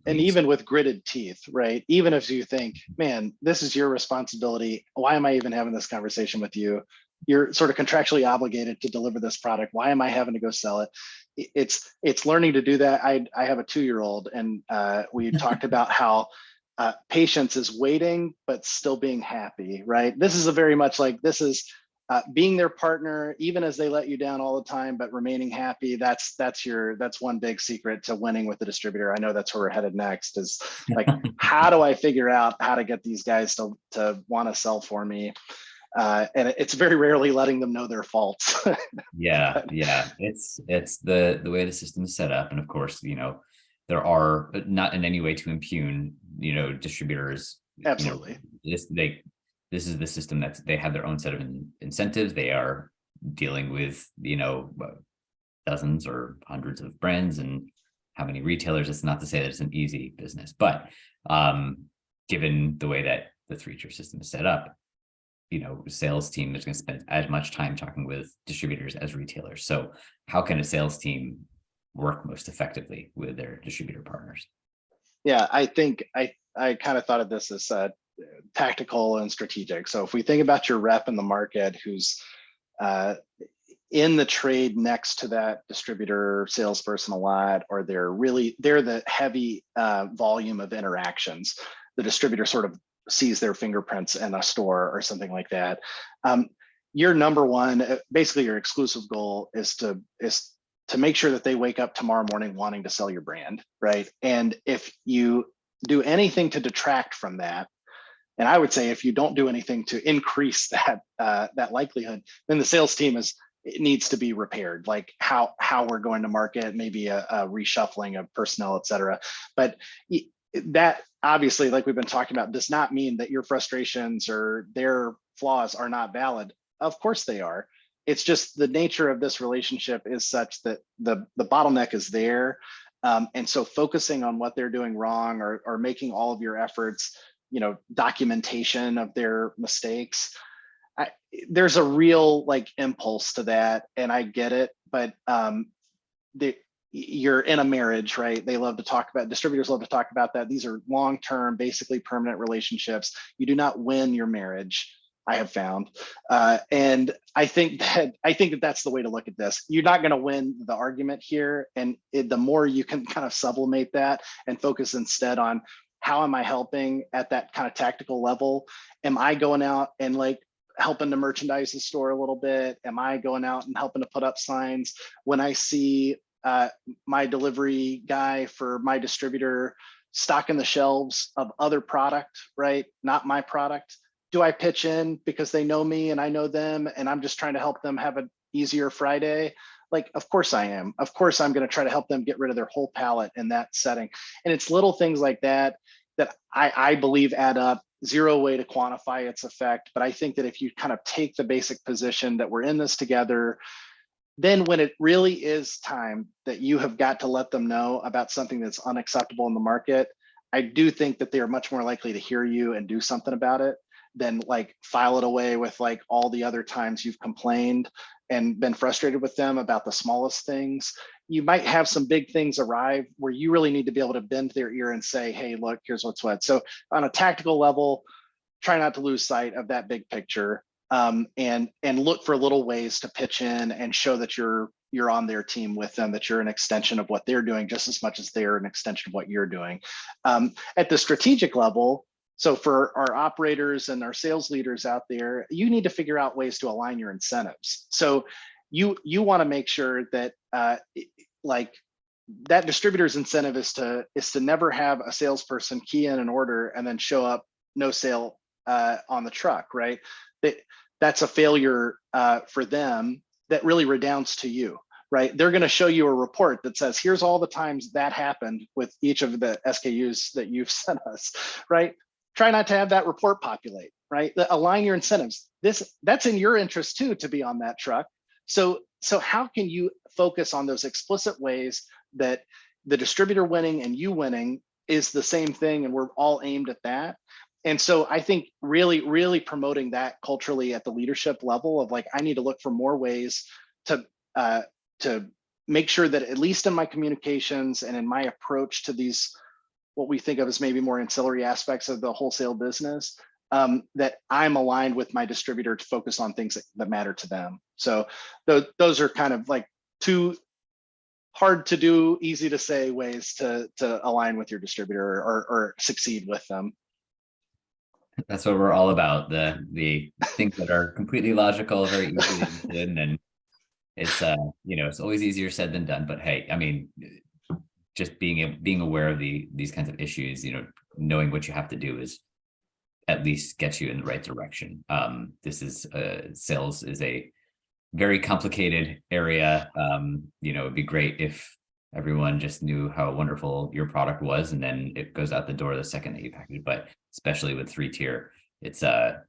C: even with gritted teeth, right? Even if you think, man, this is your responsibility. Why am I even having this conversation with you? You're sort of contractually obligated to deliver this product. Why am I having to go sell it? It's learning to do that. I have a 2-year-old, and we talked about how patience is waiting, but still being happy, right? This is a very much like, this is being their partner, even as they let you down all the time, but remaining happy. That's one big secret to winning with the distributor. I know that's where we're headed next, is like, how do I figure out how to get these guys to want to sell for me? And it's very rarely letting them know their faults.
B: Yeah. It's the way the system is set up. And of course, there are, not in any way to impugn, distributors.
C: Absolutely.
B: This is the system that they have their own set of incentives. They are dealing with, dozens or hundreds of brands and how many retailers. It's not to say that it's an easy business, but given the way that the 3-tier system is set up, sales team is going to spend as much time talking with distributors as retailers. So how can a sales team work most effectively with their distributor partners?
C: Yeah, I think I kind of thought of this as tactical and strategic. So if we think about your rep in the market who's in the trade next to that distributor salesperson a lot, or they're the heavy volume of interactions, the distributor sort of sees their fingerprints in a store or something like that. Your number one, basically your exclusive goal is to make sure that they wake up tomorrow morning wanting to sell your brand, right? And if you do anything to detract from that, and I would say if you don't do anything to increase that likelihood, then the sales team needs to be repaired, like how we're going to market, maybe a reshuffling of personnel, et cetera. But that obviously, like we've been talking about, does not mean that your frustrations or their flaws are not valid. Of course they are. It's just the nature of this relationship is such that the bottleneck is there. And so focusing on what they're doing wrong, or making all of your efforts, documentation of their mistakes, there's a real impulse to that, and I get it. But you're in a marriage, right? Distributors love to talk about that. These are long-term, basically permanent relationships. You do not win your marriage, I have found. And I think that that's the way to look at this. You're not going to win the argument here. And the more you can kind of sublimate that and focus instead on, how am I helping at that kind of tactical level? Am I going out and helping to merchandise the store a little bit? Am I going out and helping to put up signs? When I see my delivery guy for my distributor stocking the shelves of other product, right? Not my product. Do I pitch in because they know me and I know them, and I'm just trying to help them have an easier Friday? Of course I am. Of course I'm going to try to help them get rid of their whole pallet in that setting. And it's little things like that I believe add up. Zero way to quantify its effect. But I think that if you kind of take the basic position that we're in this together, then when it really is time that you have got to let them know about something that's unacceptable in the market, I do think that they are much more likely to hear you and do something about it than file it away with all the other times you've complained and been frustrated with them about the smallest things. You might have some big things arrive where you really need to be able to bend their ear and say, hey, look, here's what's what. So on a tactical level, try not to lose sight of that big picture, and look for little ways to pitch in and show that you're on their team with them, that you're an extension of what they're doing just as much as they're an extension of what you're doing. At the strategic level, so for our operators and our sales leaders out there, you need to figure out ways to align your incentives. So you want to make sure that that distributor's incentive is to never have a salesperson key in an order and then show up no sale on the truck, right? That's a failure for them that really redounds to you, right? They're going to show you a report that says, here's all the times that happened with each of the SKUs that you've sent us, right? Try not to have that report populate, right? Align your incentives. That's in your interest too, to be on that truck. So how can you focus on those explicit ways that the distributor winning and you winning is the same thing, and we're all aimed at that. And so I think really promoting that culturally at the leadership level of like, I need to look for more ways to make sure that at least in my communications and in my approach to these, what we think of as maybe more ancillary aspects of the wholesale business, that I'm aligned with my distributor to focus on things that matter to them. So those are kind of like two hard to do, easy to say ways to align with your distributor or succeed with them.
B: That's what we're all about. The things that are completely logical, very easy to do, and it's it's always easier said than done. But hey, I mean, just being aware of these kinds of issues, knowing what you have to do is at least get you in the right direction. This is sales is a very complicated area. It'd be great if everyone just knew how wonderful your product was, and then it goes out the door the second that you package it. But especially with 3-tier, it's a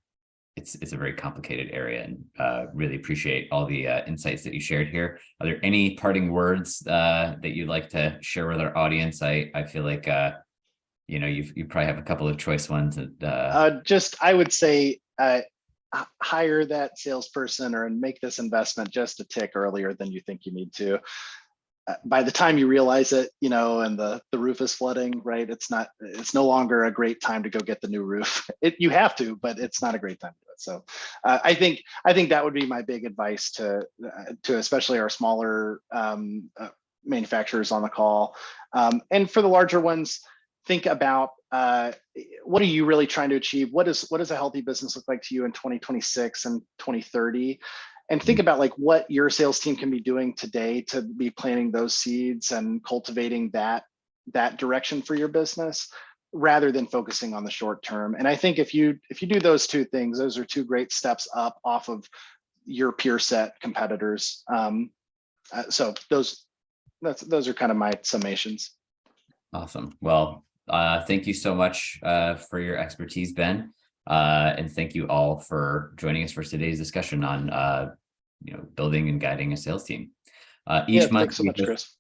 B: very complicated area, and really appreciate all the insights that you shared here. Are there any parting words that you'd like to share with our audience? I feel like you probably have a couple of choice ones.
C: I would say hire that salesperson and make this investment just a tick earlier than you think you need to. By the time you realize it, and the roof is flooding, right? It's no longer a great time to go get the new roof. You have to, but it's not a great time to do it. So I think that would be my big advice to especially our smaller manufacturers on the call. And for the larger ones, think about what are you really trying to achieve? What does a healthy business look like to you in 2026 and 2030? And think about like what your sales team can be doing today to be planting those seeds and cultivating that direction for your business, rather than focusing on the short term. And I think if you do those two things, those are two great steps up off of your peer set competitors. So those are kind of my summations.
B: Awesome. Well, thank you so much for your expertise, Ben. And thank you all for joining us for today's discussion on building and guiding a sales team. Each month,
C: thanks so much, Chris.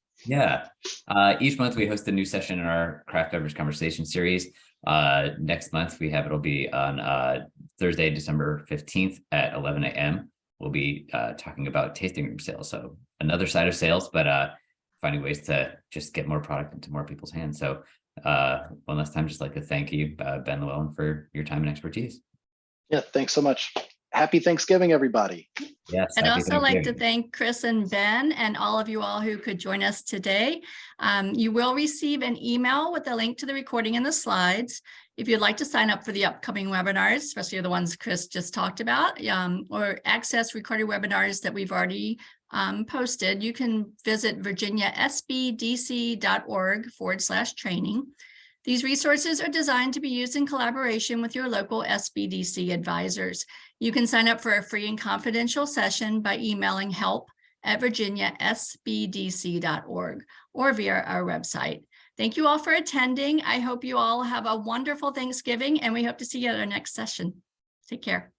B: Each month we host a new session in our craft beverage conversation series. Next month it'll be on Thursday, December 15th at 11 a.m. We'll be talking about tasting room sales. So another side of sales, but finding ways to just get more product into more people's hands. So one last time, just like to thank you, Ben Lewellyn, for your time and expertise.
C: Yeah, thanks so much. Happy Thanksgiving, everybody.
B: Yes.
A: I'd also like to thank Chris and Ben and all of you all who could join us today. You will receive an email with a link to the recording and the slides. If you'd like to sign up for the upcoming webinars, especially the ones Chris just talked about, or access recorded webinars that we've already posted, you can visit virginiasbdc.org/training. These resources are designed to be used in collaboration with your local SBDC advisors. You can sign up for a free and confidential session by emailing help@virginiasbdc.org or via our website. Thank you all for attending. I hope you all have a wonderful Thanksgiving, and we hope to see you at our next session. Take care.